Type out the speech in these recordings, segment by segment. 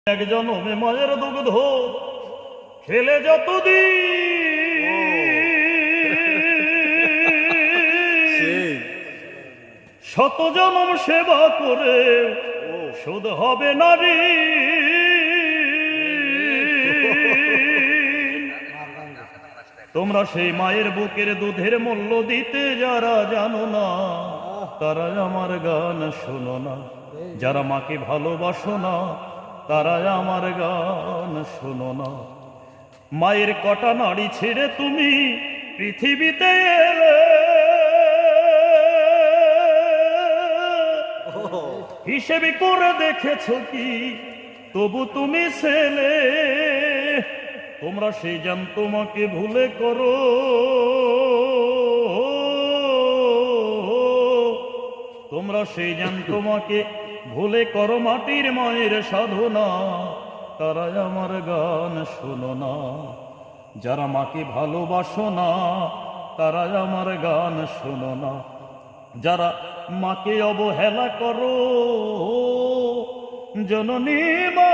এক জনমে মায়ের দুগ্ধ খেলে যতদিন শত জনম সেবা করে শোধ হবে নারী। তোমরা সেই মায়ের বুকের দুধের মূল্য দিতে যারা জানো না, তারা আমার গান শোনো না। যারা মাকে ভালোবাসো না, তারা আমার গান শোনো না। মায়ের কটা নাড়ি ছেড়ে তুমি পৃথিবীতে এলে, হিসেবে করে দেখেছো কি তবু তুমি ছেলে। তোমরা সেই জান তোমাকে ভুলে করো, তোমরা সেই জান তোমাকে ভুলে করো মাটির মায়ের সাধনা। তারা আমার গান শোনো না। যারা মাকে ভালোবাসো না, তারা আমার গান শোনো না। যারা মাকে অবহেলা করো, জননী মা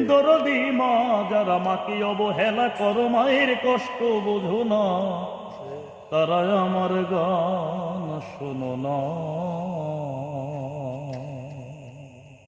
দরদি মা, যারা মাকে অবহেলা করো, মায়ের কষ্ট বোঝো না, তারা আমার গান শোনো না।